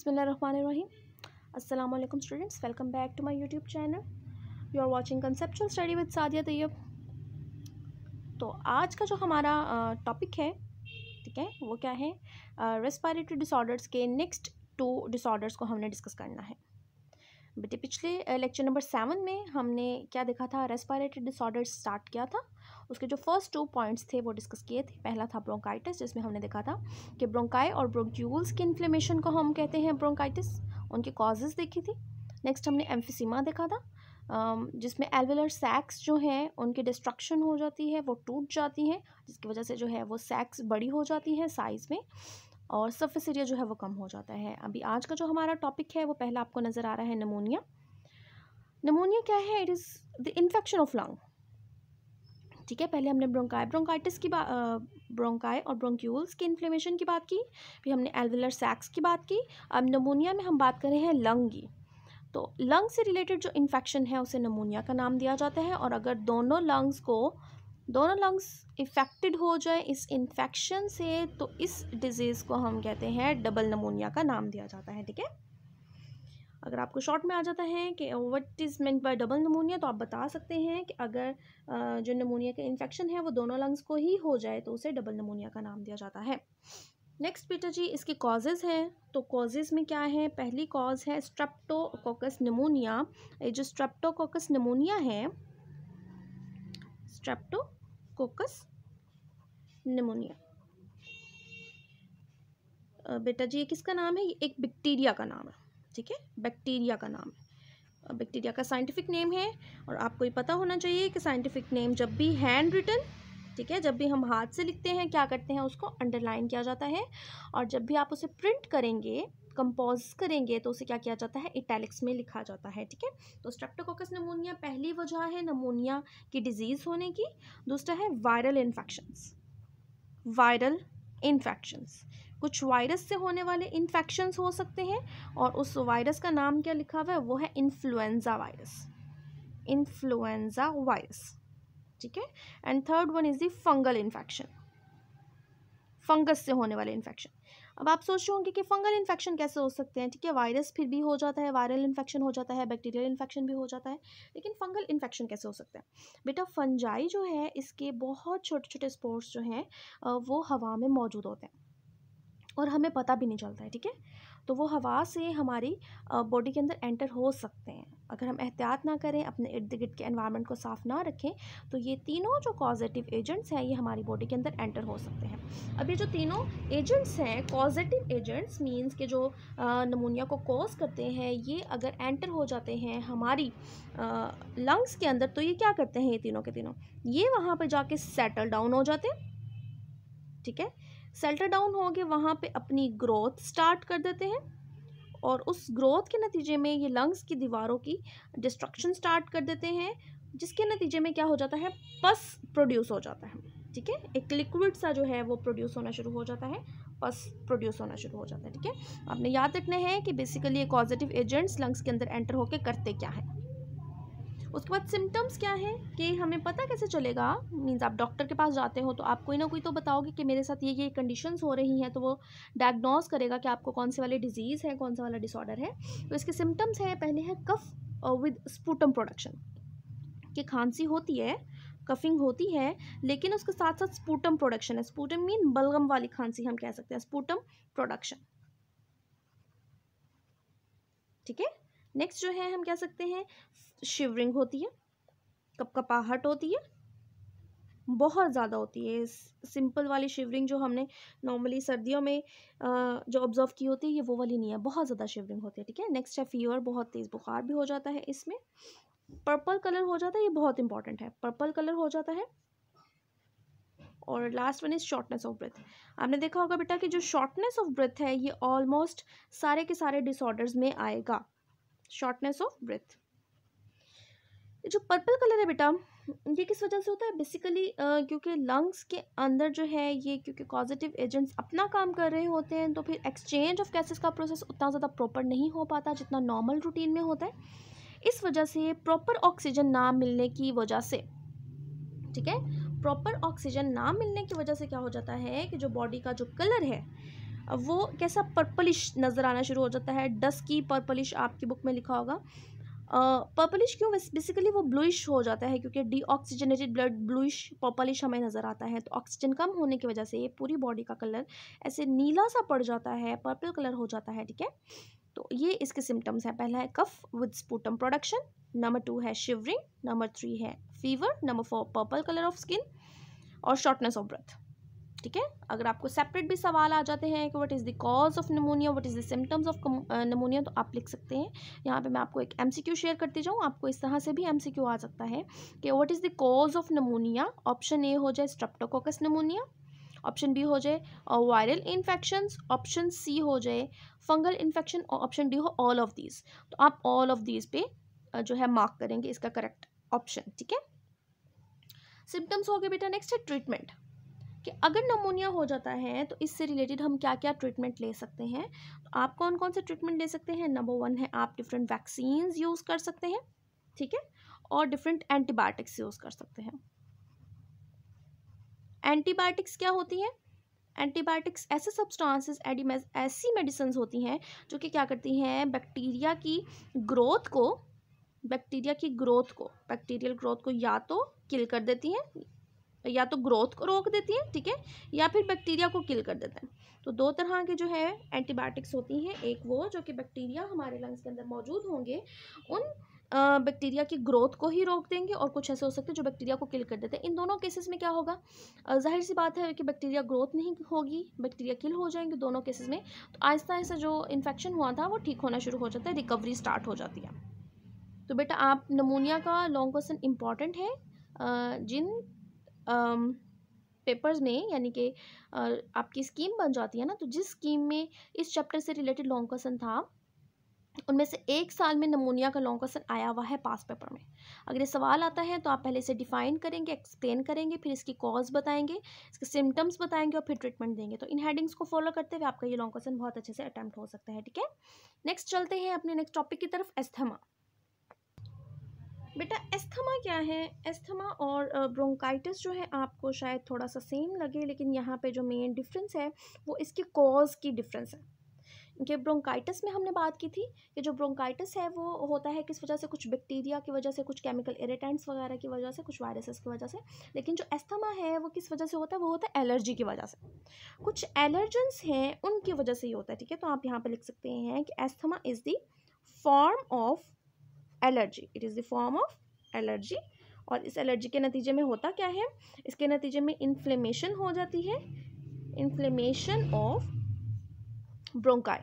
बिस्मिल्लाहिर्रहमानिर्रहीम। अस्सलाम वालेकुम students, welcome back to my YouTube channel. You are watching conceptual study with Sadiya Tayyab. तो आज का जो हमारा टॉपिक है, ठीक है, वो क्या है? रेस्पिरेटरी डिसऑर्डर्स के नेक्स्ट 2 डिसऑर्डर्स को हमने डिस्कस करना है। बेटे पिछले लेक्चर नंबर 7 में हमने क्या देखा था? रेस्पिरेटरी डिसऑर्डर्स स्टार्ट किया था। उसके जो फर्स्ट 2 पॉइंट्स थे वो डिस्कस किए थे। पहला था ब्रोंकाइटिस, जिसमें हमने देखा था कि ब्रोंकाई और ब्रोंक्यूल्स की इन्फ्लेमेशन को हम कहते हैं ब्रोंकाइटिस, उनकी कॉजेज़ देखी थी। नेक्स्ट हमने एम्फिसीमा देखा था, जिसमें एल्वेलर सैक्स जो हैं उनकी डिस्ट्रक्शन हो जाती है, वो टूट जाती हैं, जिसकी वजह से जो है वो सैक्स बड़ी हो जाती हैं साइज़ में और सरफेस एरिया जो है वो कम हो जाता है। अभी आज का जो हमारा टॉपिक है वो पहला आपको नज़र आ रहा है निमोनिया। निमोनिया क्या है? It is the infection of lung. ठीक है, पहले हमने ब्रोंकाइटिस की ब्रोंकाई और ब्रोंक्यूल्स की इन्फ्लेमेशन की बात की, फिर हमने एल्वेलर सैक्स की बात की। अब निमोनिया में हम बात कर रहे हैं लंग की। तो लंग से रिलेटेड जो इन्फेक्शन है उसे निमोनिया का नाम दिया जाता है। और अगर दोनों लंग्स इफ़ेक्टेड हो जाए इस इन्फेक्शन से, तो इस डिजीज़ को हम कहते हैं डबल निमोनिया का नाम दिया जाता है। ठीक है, अगर आपको शॉर्ट में आ जाता है कि what is meant by double pneumonia, तो आप बता सकते हैं कि अगर जो निमोनिया का इन्फेक्शन है वो दोनों लंग्स को ही हो जाए तो उसे डबल निमोनिया का नाम दिया जाता है। नेक्स्ट बेटा जी, इसकी कॉजेज़ हैं। तो कॉजेज़ में क्या है? पहली कॉज है स्ट्रेप्टोकोकस निमोनिया। ये जो स्ट्रेप्टोकोकस निमोनिया है, स्ट्रेप्टोकोकस निमोनिया, बेटा जी ये किसका नाम है? ये एक बैक्टीरिया का नाम है। ठीक है, बैक्टीरिया का नाम है, बैक्टीरिया का साइंटिफिक नेम है। और आपको ये पता होना चाहिए कि साइंटिफिक नेम जब भी हैंड रिटन, ठीक है, जब भी हम हाथ से लिखते हैं क्या करते हैं? उसको अंडरलाइन किया जाता है। और जब भी आप उसे प्रिंट करेंगे, कंपोज करेंगे, तो उसे क्या किया जाता है? इटैलिक्स में लिखा जाता है। ठीक है, तो स्ट्रेप्टोकोकस निमोनिया पहली वजह है निमोनिया की डिजीज़ होने की। दूसरा है वायरल इन्फेक्शंस। कुछ वायरस से होने वाले इन्फेक्शंस हो सकते हैं, और उस वायरस का नाम क्या लिखा हुआ है? वो है इन्फ्लुएंजा वायरस। ठीक है, and third one is the fungal infection, fungus से होने वाले इन्फेक्शन। अब आप सोच रहे होंगे कि फंगल इन्फेक्शन कैसे हो सकते हैं? ठीक है, वायरस फिर भी हो जाता है, वायरल इन्फेक्शन हो जाता है, बैक्टीरियल इन्फेक्शन भी हो जाता है, लेकिन फंगल इन्फेक्शन कैसे हो सकता है? बेटा फंजाई जो है, इसके बहुत छोटे छोटे स्पोर्स जो हैं वो हवा में मौजूद होते हैं और हमें पता भी नहीं चलता है। ठीक है, तो वो हवा से हमारी बॉडी के अंदर एंटर हो सकते हैं। अगर हम एहतियात ना करें, अपने इर्द गिर्द के एनवायरनमेंट को साफ़ ना रखें, तो ये तीनों जो कॉजेटिव एजेंट्स हैं ये हमारी बॉडी के अंदर एंटर हो सकते हैं। अब ये जो तीनों एजेंट्स हैं, कॉजेटिव एजेंट्स मीन्स के जो निमोनिया को कॉज करते हैं, ये अगर एंटर हो जाते हैं हमारी लंग्स के अंदर, तो ये क्या करते हैं? ये तीनों के तीनों ये वहाँ पर जाके सेटल डाउन हो जाते हैं। ठीक है, सेटल डाउन हो के वहाँ पे अपनी ग्रोथ स्टार्ट कर देते हैं, और उस ग्रोथ के नतीजे में ये लंग्स की दीवारों की डिस्ट्रक्शन स्टार्ट कर देते हैं, जिसके नतीजे में क्या हो जाता है? पस प्रोड्यूस हो जाता है। ठीक है, एक लिक्विड सा जो है वो प्रोड्यूस होना शुरू हो जाता है, पस प्रोड्यूस होना शुरू हो जाता है। ठीक है, आपने याद रखना है कि बेसिकली ये पॉजिटिव एजेंट्स लंग्स के अंदर एंटर होके करते क्या है। उसके बाद सिम्टम्स क्या है कि हमें पता कैसे चलेगा? मीन्स आप डॉक्टर के पास जाते हो तो आप कोई ना कोई तो बताओगे कि मेरे साथ ये कंडीशंस हो रही हैं, तो वो डायग्नोस करेगा कि आपको कौन से वाले डिजीज़ है, कौन सा वाला डिसऑर्डर है। तो इसके सिम्टम्स है, पहले है कफ विद स्पूटम प्रोडक्शन, कि खांसी होती है, कफिंग होती है, लेकिन उसके साथ साथ स्पूटम प्रोडक्शन है। स्पूटम मीन बलगम वाली खांसी हम कह सकते हैं, स्पूटम प्रोडक्शन। ठीक है, नेक्स्ट जो है हम कह सकते हैं शिवरिंग होती है, कपकपाहट होती है, बहुत ज़्यादा होती है। सिंपल वाली शिवरिंग जो हमने नॉर्मली सर्दियों में जो ऑब्जर्व की होती है, ये वो वाली नहीं है, बहुत ज़्यादा शिवरिंग होती है। ठीक है, नेक्स्ट है फीवर, बहुत तेज़ बुखार भी हो जाता है इसमें। पर्पल कलर हो जाता है, ये बहुत इंपॉर्टेंट है, पर्पल कलर हो जाता है। और last one is shortness of breath. आपने देखा होगा बेटा कि जो शॉर्टनेस ऑफ ब्रेथ है ये ऑलमोस्ट सारे के सारे डिसऑर्डर्स में आएगा, शॉर्टनेस ऑफ ब्रेथ। जो पर्पल कलर है बेटा, ये किस वजह से होता है? बेसिकली क्योंकि लंग्स के अंदर जो है ये, क्योंकि पॉजिटिव एजेंट्स अपना काम कर रहे होते हैं, तो फिर एक्सचेंज ऑफ गैसेस का प्रोसेस उतना ज़्यादा प्रॉपर नहीं हो पाता जितना नॉर्मल रूटीन में होता है। इस वजह से प्रॉपर ऑक्सीजन ना मिलने की वजह से, ठीक है, प्रॉपर ऑक्सीजन ना मिलने की वजह से क्या हो जाता है कि जो बॉडी का जो कलर है अब वो कैसा पर्पलिश नज़र आना शुरू हो जाता है, डस्की पर्पलिश आपकी बुक में लिखा होगा। पर्पलिश क्यों? बेसिकली वो ब्लूइश हो जाता है क्योंकि डीऑक्सीजनेटेड ब्लड ब्लूइश पर्पलिश हमें नज़र आता है, तो ऑक्सीजन कम होने की वजह से ये पूरी बॉडी का कलर ऐसे नीला सा पड़ जाता है, पर्पल कलर हो जाता है, ठीक है। तो ये इसके सिम्टम्स हैं। पहला है cough with sputum production, number 2 है शिवरिंग, नंबर 3 है fever, number 4 purple colour of skin और शॉर्टनेस ऑफ ब्रेथ, ठीक है। अगर आपको सेपरेट भी सवाल आ जाते हैं कि what is the cause of pneumonia, what is the symptoms of pneumonia, तो आप लिख सकते हैं। यहाँ पे मैं आपको एक एमसीक्यू शेयर करती जाऊँ, आपको इस तरह से भी एमसीक्यू आ सकता है कि what is the cause of pneumonia. Option A हो जाए स्ट्रेप्टोकोकस निमोनिया, ऑप्शन बी हो जाए वायरल इन्फेक्शंस, ऑप्शन सी हो जाए फंगल इन्फेक्शन और ऑप्शन डी हो ऑल ऑफ दीज। तो आप ऑल ऑफ दीज पे जो है मार्क करेंगे इसका करेक्ट ऑप्शन, ठीक है। सिम्टम्स हो गए बेटा। नेक्स्ट है ट्रीटमेंट, कि अगर नमोनिया हो जाता है तो इससे रिलेटेड हम क्या क्या ट्रीटमेंट ले सकते हैं। तो आप कौन कौन से ट्रीटमेंट ले सकते हैं? नंबर 1 है आप डिफरेंट वैक्सीन्स यूज़ कर सकते हैं, ठीक है, और डिफरेंट एंटीबायोटिक्स यूज़ कर सकते हैं। एंटीबायोटिक्स क्या होती हैं? एंटीबायोटिक्स ऐसे सब्सटेंसेस ऐसी मेडिसिन होती हैं जो कि क्या करती हैं, बैक्टीरिया की ग्रोथ को बैक्टीरियल ग्रोथ को या तो किल कर देती हैं, या तो ग्रोथ को रोक देती हैं, ठीक है, या फिर बैक्टीरिया को किल कर देते हैं। तो दो तरह के जो है एंटीबायोटिक्स होती हैं, एक वो जो कि बैक्टीरिया हमारे लंग्स के अंदर मौजूद होंगे उन बैक्टीरिया की ग्रोथ को ही रोक देंगे, और कुछ ऐसे हो सकते हैं जो बैक्टीरिया को किल कर देते हैं। इन दोनों केसेस में क्या होगा, जाहिर सी बात है कि बैक्टीरिया ग्रोथ नहीं होगी, बैक्टीरिया किल हो जाएंगे दोनों केसेस में। तो आहिस्ता आहिस्ता जो इन्फेक्शन हुआ था वो ठीक होना शुरू हो जाता है, रिकवरी स्टार्ट हो जाती है। तो बेटा आप नमोनिया का लॉन्ग क्वेश्चन इंपॉर्टेंट है, जिन पेपर्स में यानी कि आपकी स्कीम बन जाती है ना, तो जिस स्कीम में इस चैप्टर से रिलेटेड लॉन्ग क्वेश्चन था उनमें से एक साल में नमोनिया का लॉन्ग क्वेश्चन आया हुआ है पास पेपर में। अगर ये सवाल आता है तो आप पहले इसे डिफाइन करेंगे, एक्सप्लेन करेंगे, फिर इसकी कॉज बताएंगे, इसके सिम्टम्स बताएंगे और फिर ट्रीटमेंट देंगे। तो इन हेडिंग्स को फॉलो करते हुए आपका ये लॉन्ग क्वेश्चन बहुत अच्छे से अटैम्प्ट हो सकता है, ठीक है। नेक्स्ट चलते हैं अपने नेक्स्ट टॉपिक की तरफ, एस्थमा। बेटा एस्थमा क्या है? एस्थमा और ब्रोंकाइटिस जो है आपको शायद थोड़ा सा सेम लगे, लेकिन यहाँ पे जो मेन डिफरेंस है वो इसकी कॉज की डिफरेंस है। कि ब्रोंकाइटिस में हमने बात की थी कि जो ब्रोंकाइटिस है वो होता है किस वजह से, कुछ बैक्टीरिया की वजह से, कुछ केमिकल इरिटेंट्स वगैरह की वजह से, कुछ वायरसेस की वजह से। लेकिन जो एस्थमा है वो किस वजह से होता है? वो होता है एलर्जी की वजह से, कुछ एलर्जेंस हैं उनकी वजह से ही होता है, ठीक है। तो आप यहाँ पे लिख सकते हैं कि asthma is the form of allergy, it is the form of allergy. और इस एलर्जी के नतीजे में होता क्या है, इसके नतीजे में इन्फ्लेमेशन हो जाती है, इन्फ्लेमेशन ऑफ ब्रोंकाई।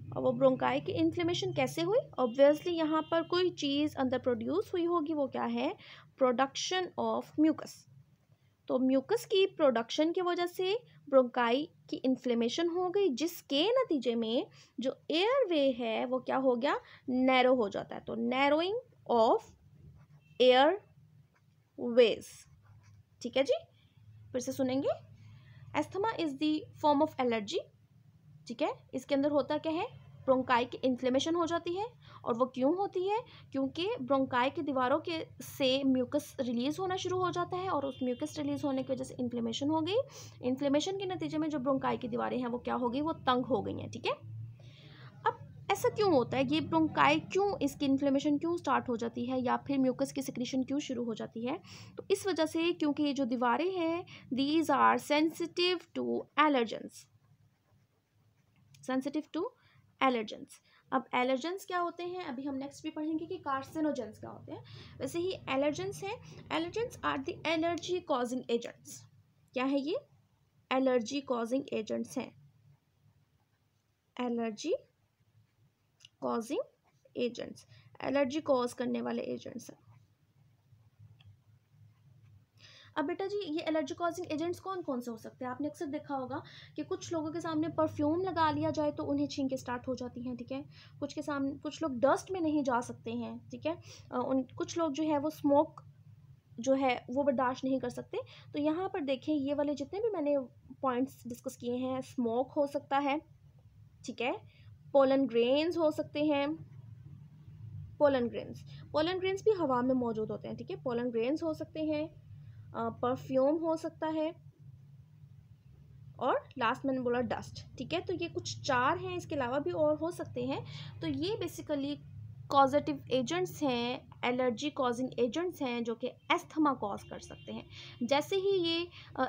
और वो ब्रोंकाई की इन्फ्लेमेशन कैसे हुई? ऑब्वियसली यहाँ पर कोई चीज़ अंदर प्रोड्यूस हुई होगी, वो क्या है? Production of mucus. तो म्यूकस की प्रोडक्शन की वजह से ब्रोंकाई की इन्फ्लेमेशन हो गई, जिसके नतीजे में जो एयरवे है वो क्या हो गया? नैरो हो जाता है। तो नैरोइंग ऑफ एयर वेज, ठीक है जी। फिर से सुनेंगे, asthma is the form of allergy, ठीक है। इसके अंदर होता क्या है? ब्रोंकाई की इन्फ्लेमेशन हो जाती है। और वो क्यों होती है? क्योंकि ब्रोंकाई की दीवारों के से म्यूकस रिलीज होना शुरू हो जाता है, और उस म्यूकस रिलीज होने की वजह से इन्फ्लेमेशन हो गई। इन्फ्लेमेशन के नतीजे में जो ब्रोंकाई की दीवारें हैं वो क्या हो गई? वो तंग हो गई हैं, ठीक है। अब ऐसा क्यों होता है? ये ब्रोंकाई क्यों, इसकी इन्फ्लेमेशन क्यों स्टार्ट हो जाती है, या फिर म्यूकस की सिक्रीशन क्यों शुरू हो जाती है? तो इस वजह से, क्योंकि ये जो दीवारें हैं these are sensitive to allergens, sensitive to allergens. अब एलर्जेंस क्या होते हैं अभी हम नेक्स्ट भी पढ़ेंगे कि कार्सिनोजेंस क्या होते हैं। वैसे ही एलर्जेंस है, allergens are the allergy causing agents. क्या है ये? एलर्जी कॉजिंग एजेंट्स हैं, allergy causing agents, allergy cause करने वाले एजेंट्स हैं। अब बेटा जी ये एलर्जी कॉजिंग एजेंट्स कौन कौन से हो सकते हैं? आपने अक्सर देखा होगा कि कुछ लोगों के सामने परफ्यूम लगा लिया जाए तो उन्हें छींकें स्टार्ट हो जाती हैं, ठीक है। कुछ के सामने, कुछ लोग डस्ट में नहीं जा सकते हैं, ठीक है। कुछ लोग जो है वो स्मोक जो है वो बर्दाश्त नहीं कर सकते। तो यहाँ पर देखें, ये वाले जितने भी मैंने पॉइंट्स डिस्कस किए हैं, स्मोक हो सकता है, ठीक है, पोलन ग्रेन्स हो सकते हैं, पोलन ग्रेन्स भी हवा में मौजूद होते हैं, ठीक है। पोलन ग्रेन्स हो सकते हैं, परफ्यूम हो सकता है, और लास्ट मैंने बोला डस्ट, ठीक है। तो ये कुछ 4 हैं, इसके अलावा भी और हो सकते हैं। तो ये बेसिकली कॉजेटिव एजेंट्स हैं, एलर्जी कॉजिंग एजेंट्स हैं जो कि एस्थमा कॉज कर सकते हैं। जैसे ही ये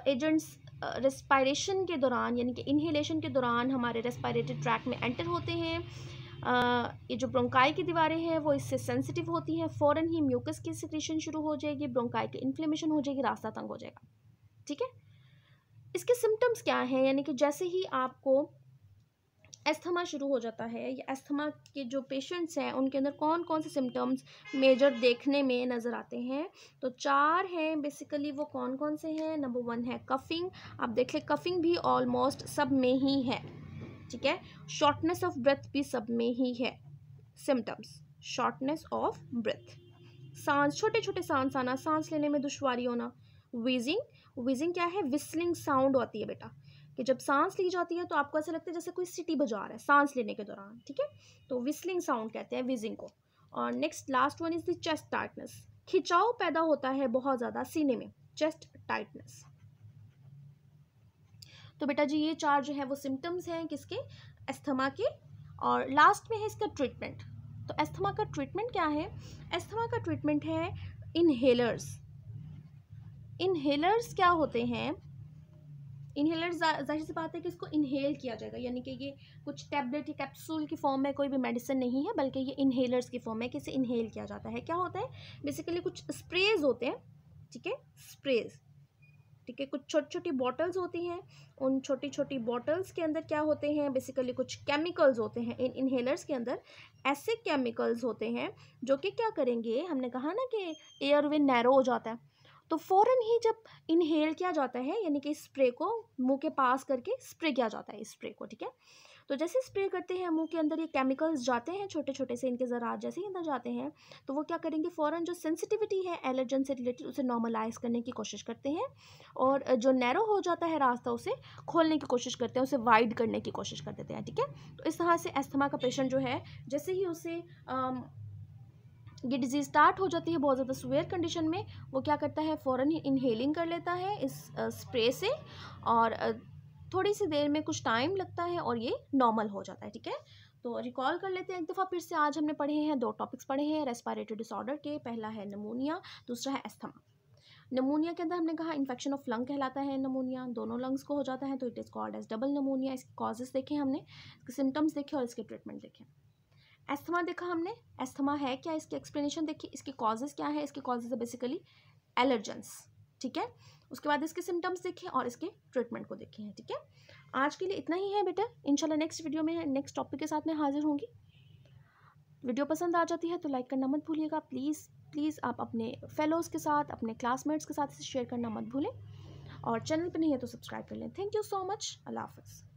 एजेंट्स रेस्पायरेशन के दौरान यानी कि इन्हेलेशन के दौरान हमारे रेस्पायरेटरी ट्रैक में एंटर होते हैं, ये जो ब्रोंकाई की दीवारें हैं वो इससे सेंसिटिव होती हैं, फ़ौरन ही म्यूकस की सिक्रीशन शुरू हो जाएगी, ब्रोंकाई की इन्फ्लेमेशन हो जाएगी, रास्ता तंग हो जाएगा, ठीक है। इसके सिम्टम्स क्या हैं, यानी कि जैसे ही आपको एस्थमा शुरू हो जाता है या एस्थमा के जो पेशेंट्स हैं उनके अंदर कौन कौन से सिम्टम्स मेजर देखने में नज़र आते हैं, तो 4 हैं बेसिकली। वो कौन कौन से हैं? नंबर 1 है कफिंग। आप देख लें कफिंग भी ऑलमोस्ट सब में ही है, ठीक है। शॉर्टनेस ऑफ ब्रेथ भी सब में ही है सिम्टम्स, शॉर्टनेस ऑफ ब्रेथ। सांस, छोटे छोटे सांस आना, सांस लेने में दुश्वारी होना। वीजिंग, वीजिंग क्या है? विस्लिंग साउंड होती है बेटा, कि जब सांस ली जाती है तो आपको ऐसा लगता है जैसे कोई सीटी बजा रहा है सांस लेने के दौरान, ठीक है। तो विस्लिंग साउंड कहते हैं विजिंग को। और next last one is the chest tightness, खिंचाव पैदा होता है बहुत ज़्यादा सीने में, चेस्ट टाइटनेस। तो बेटा जी ये 4 जो है वो सिम्टम्स हैं किसके? एस्थमा के। और लास्ट में है इसका ट्रीटमेंट। तो एस्थमा का ट्रीटमेंट क्या है? एस्थमा का ट्रीटमेंट है इनहेलर्स। इनहेलर्स क्या होते हैं? इनहेलर जाहिर सी बात है कि इसको इनहेल किया जाएगा, यानी कि ये कुछ टैबलेट या कैप्सूल की फॉर्म में कोई भी मेडिसिन नहीं है, बल्कि ये इनहेलर्स की फॉर्म में कि इसे इनहेल किया जाता है। क्या होता है? बेसिकली कुछ स्प्रेज होते हैं, ठीक है, स्प्रेज, ठीक है। कुछ छोटी छोटी बॉटल्स होती हैं, उन छोटी छोटी बॉटल्स के अंदर क्या होते हैं? बेसिकली कुछ केमिकल्स होते हैं। इन इनहेलर्स के अंदर ऐसे केमिकल्स होते हैं जो कि क्या करेंगे, हमने कहा ना कि एयरवे नैरो हो जाता है, तो फ़ौरन ही जब इनहेल किया जाता है यानी कि स्प्रे को मुंह के पास करके स्प्रे किया जाता है, स्प्रे को, ठीक है। तो जैसे स्प्रे करते हैं मुंह के अंदर ये केमिकल्स जाते हैं, छोटे छोटे से इनके ज़रात जैसे ही अंदर जाते हैं, तो वो क्या करेंगे, फ़ौरन जो सेंसिटिविटी है एलर्जन से रिलेटेड उसे नॉर्मलाइज करने की कोशिश करते हैं, और जो नैरो हो जाता है रास्ता उसे खोलने की कोशिश करते हैं, उसे वाइड करने की कोशिश कर देते हैं, ठीक है। तो इस तरह से एस्थमा का पेशेंट जो है, जैसे ही उसे ये डिजीज़ स्टार्ट हो जाती है बहुत ज़्यादा सीवियर कंडीशन में, वो क्या करता है, फ़ौरन ही इनहेलिंग कर लेता है इस स्प्रे से, और थोड़ी सी देर में, कुछ टाइम लगता है और ये नॉर्मल हो जाता है, ठीक है। तो रिकॉल कर लेते हैं एक दफ़ा फिर से। आज हमने पढ़े हैं 2 टॉपिक्स पढ़े हैं रेस्पिरेटरी डिसऑर्डर के। पहला है नमूनिया, दूसरा है एस्थमा। नमूनिया के अंदर हमने कहा इन्फेक्शन ऑफ लंग कहलाता है नमूनिया, दोनों लंग्स को हो जाता है, तो it is called as double pneumonia. इसके कॉजेज़ देखे हमने, इसके सिम्टम्स देखे और इसके ट्रीटमेंट देखे। एस्थमा देखा हमने, एस्थमा है क्या, इसकी एक्सप्लेनेशन देखी, इसके कॉजेज़ क्या है, इसके कॉजेज़ है बेसिकली एलर्जेंस, ठीक है। उसके बाद इसके सिम्टम्स देखे और इसके ट्रीटमेंट को देखे हैं, ठीक है। आज के लिए इतना ही है बेटा, इंशाल्लाह नेक्स्ट वीडियो में नेक्स्ट टॉपिक के साथ मैं हाजिर होंगी। वीडियो पसंद आ जाती है तो लाइक करना मत भूलिएगा प्लीज़ प्लीज़। आप अपने फेलोज़ के साथ, अपने क्लासमेट्स के साथ इसे शेयर करना मत भूलें, और चैनल पर नहीं है तो सब्सक्राइब कर लें। Thank you so much. अल्लाह हाफ़िज़।